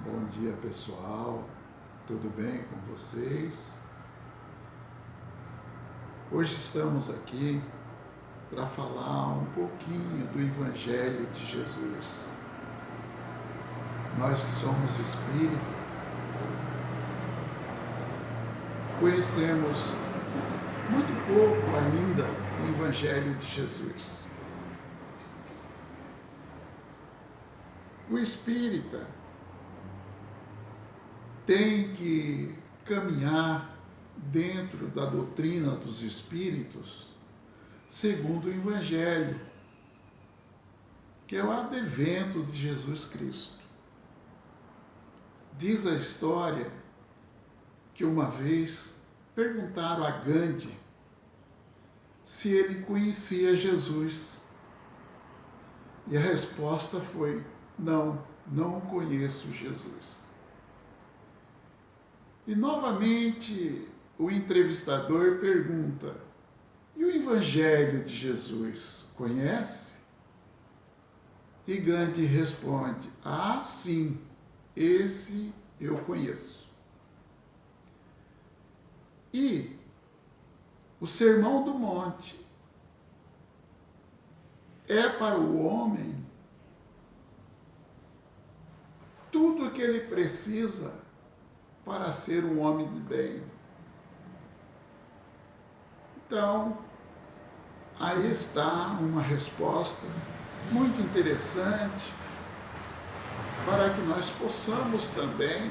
Bom dia, pessoal. Tudo bem com vocês? Hoje estamos aqui para falar um pouquinho do Evangelho de Jesus. Nós que somos espíritas, conhecemos muito pouco ainda o Evangelho de Jesus. O espírita tem que caminhar dentro da doutrina dos espíritos segundo o Evangelho, que é o advento de Jesus Cristo. Diz a história que uma vez perguntaram a Gandhi se ele conhecia Jesus. E a resposta foi: não conheço Jesus. E novamente o entrevistador pergunta: e o Evangelho de Jesus, conhece? E Gandhi responde: ah, sim, esse eu conheço. E o Sermão do Monte é para o homem tudo o que ele precisa para ser um homem de bem. Então, aí está uma resposta muito interessante para que nós possamos também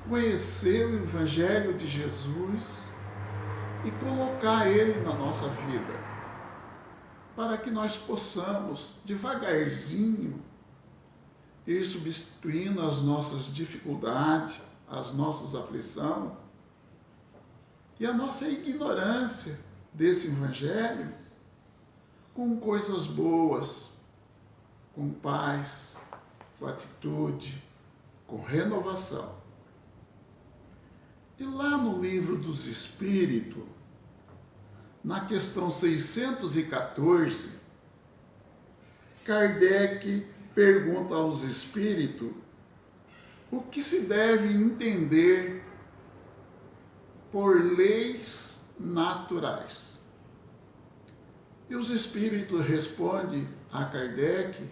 conhecer o Evangelho de Jesus e colocar ele na nossa vida, para que nós possamos, devagarzinho, ir substituindo as nossas dificuldades, as nossas aflições e a nossa ignorância desse Evangelho com coisas boas, com paz, com atitude, com renovação. E lá no Livro dos Espíritos, na questão 614, Kardec pergunta aos espíritos o que se deve entender por leis naturais. E os espíritos respondem a Kardec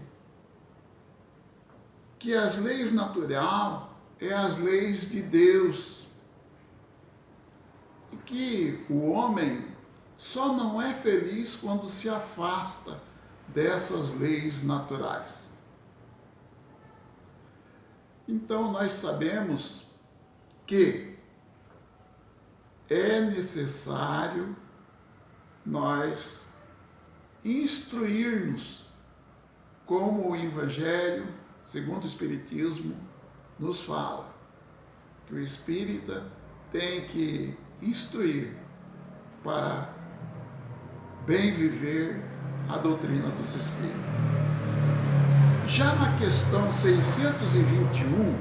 que as leis naturais é as leis de Deus e que o homem só não é feliz quando se afasta dessas leis naturais. Então nós sabemos que é necessário nós instruir-nos como o Evangelho, segundo o Espiritismo, nos fala, que o espírita tem que instruir para bem viver a doutrina dos espíritos. Já na questão 621,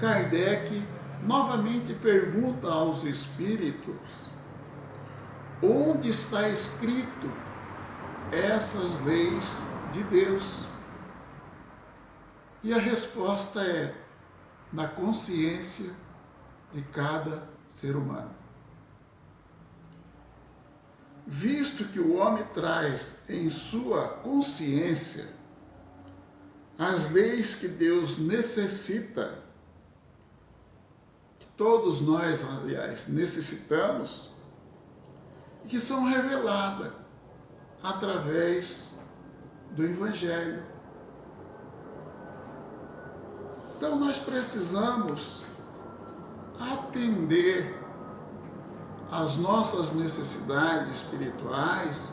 Kardec novamente pergunta aos espíritos onde está escrito essas leis de Deus. E a resposta é na consciência de cada ser humano. Visto que o homem traz em sua consciência as leis que Deus necessita, que todos nós, aliás, necessitamos, e que são reveladas através do Evangelho. Então nós precisamos atender as nossas necessidades espirituais,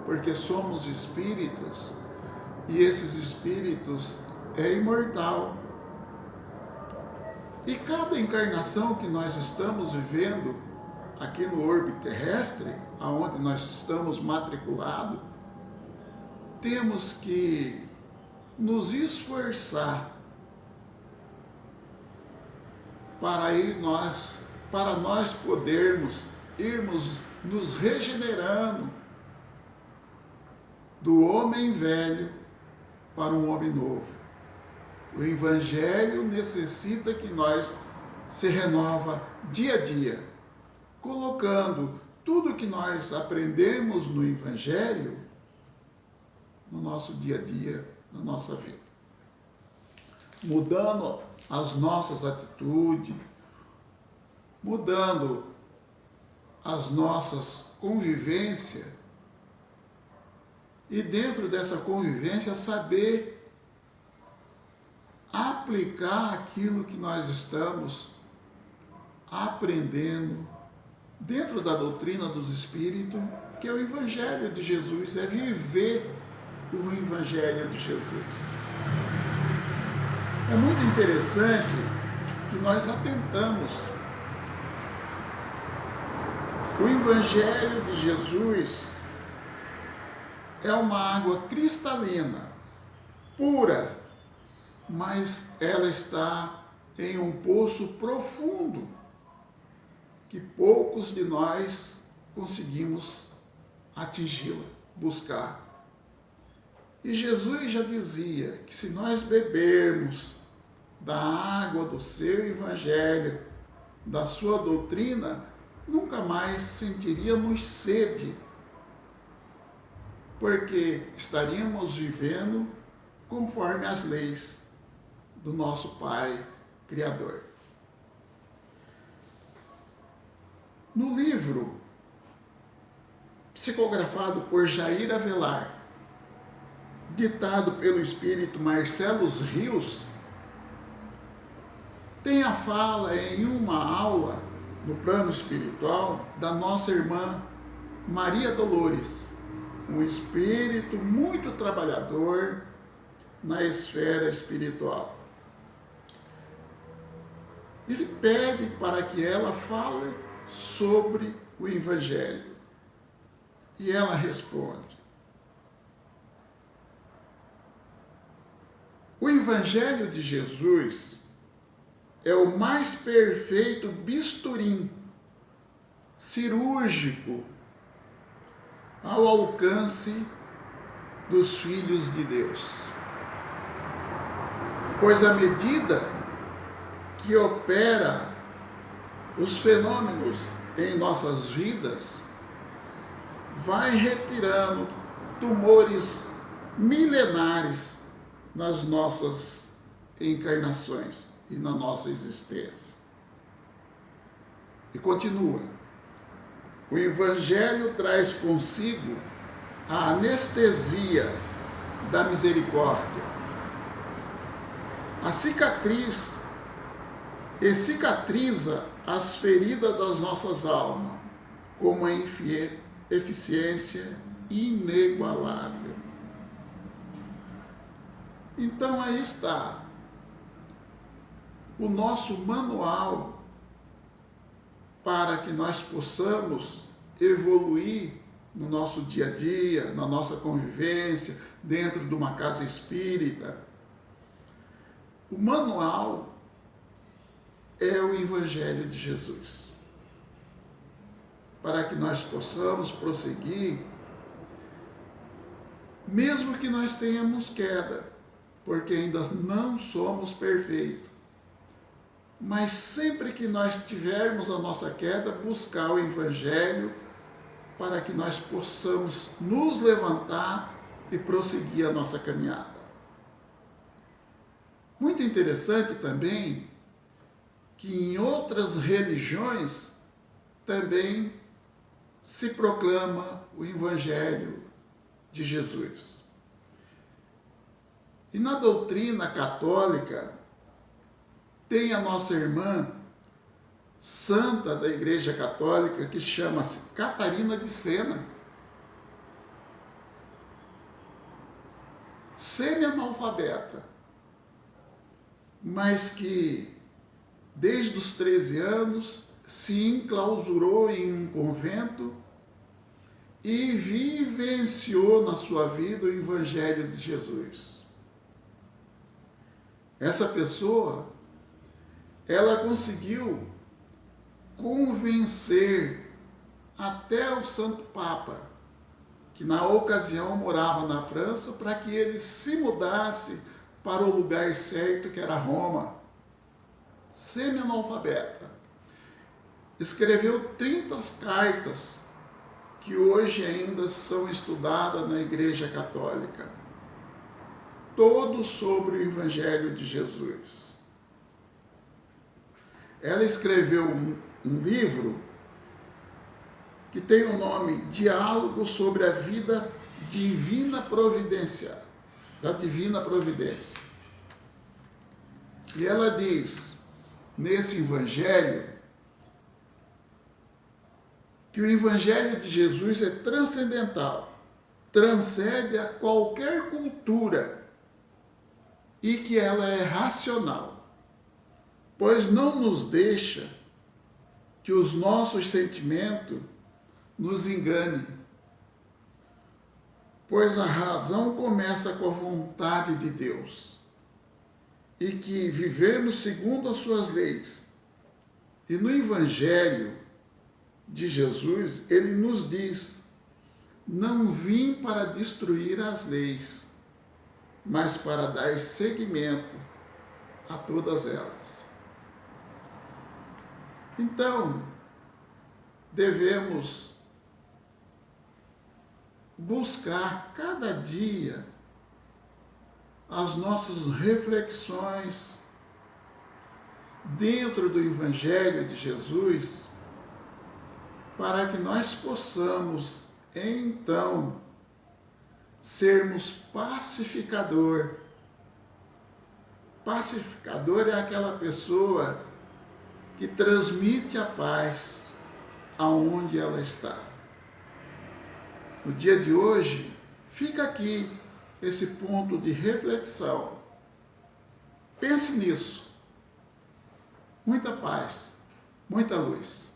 porque somos espíritos, e esses espíritos é imortal. E cada encarnação que nós estamos vivendo aqui no orbe terrestre, aonde nós estamos matriculados, temos que nos esforçar para nós podermos irmos nos regenerando do homem velho para um homem novo. O Evangelho necessita que nós se renova dia a dia, colocando tudo que nós aprendemos no Evangelho no nosso dia a dia, na nossa vida. Mudando as nossas atitudes, mudando as nossas convivências e dentro dessa convivência saber aplicar aquilo que nós estamos aprendendo dentro da doutrina dos Espíritos, que é o Evangelho de Jesus, é viver o Evangelho de Jesus. É muito interessante que nós atentamos. O Evangelho de Jesus é uma água cristalina, pura, mas ela está em um poço profundo que poucos de nós conseguimos atingi-la, buscar. E Jesus já dizia que se nós bebermos da água do seu Evangelho, da sua doutrina, nunca mais sentiríamos sede, porque estaríamos vivendo conforme as leis do nosso Pai Criador. No livro psicografado por Jair Avelar, ditado pelo espírito Marcelo Rios, tem a fala em uma aula no plano espiritual da nossa irmã Maria Dolores, um espírito muito trabalhador na esfera espiritual. Ele pede para que ela fale sobre o Evangelho. E ela responde: o Evangelho de Jesus é o mais perfeito bisturim cirúrgico ao alcance dos filhos de Deus. Pois à medida que opera os fenômenos em nossas vidas, vai retirando tumores milenares nas nossas encarnações e na nossa existência. E continua: o Evangelho traz consigo a anestesia da misericórdia, a cicatriz, e cicatriza as feridas das nossas almas, com uma eficiência inigualável. Então aí está o nosso manual para que nós possamos evoluir no nosso dia a dia, na nossa convivência, dentro de uma casa espírita. O manual é o Evangelho de Jesus, para que nós possamos prosseguir, mesmo que nós tenhamos queda, porque ainda não somos perfeitos. Mas sempre que nós tivermos a nossa queda, buscar o Evangelho para que nós possamos nos levantar e prosseguir a nossa caminhada. Muito interessante também que em outras religiões também se proclama o Evangelho de Jesus. E na doutrina católica tem a nossa irmã santa da Igreja Católica, que chama-se Catarina de Sena, semi-analfabeta, mas que desde os 13 anos se enclausurou em um convento e vivenciou na sua vida o Evangelho de Jesus. Essa pessoa, ela conseguiu convencer até o Santo Papa, que na ocasião morava na França, para que ele se mudasse para o lugar certo, que era Roma, semi-analfabeta. Escreveu 30 cartas que hoje ainda são estudadas na Igreja Católica, todos sobre o Evangelho de Jesus. Ela escreveu um livro que tem o nome Diálogo sobre a Vida Divina Providência, da Divina Providência. E ela diz, nesse Evangelho, que o Evangelho de Jesus é transcendental, transcende a qualquer cultura e que ela é racional, pois não nos deixa que os nossos sentimentos nos enganem, pois a razão começa com a vontade de Deus e que vivemos segundo as suas leis. E no Evangelho de Jesus, ele nos diz: não vim para destruir as leis, mas para dar seguimento a todas elas. Então, devemos buscar cada dia as nossas reflexões dentro do Evangelho de Jesus, para que nós possamos, então, sermos pacificador. Pacificador é aquela pessoa que transmite a paz aonde ela está. No dia de hoje, fica aqui esse ponto de reflexão. Pense nisso. Muita paz, muita luz.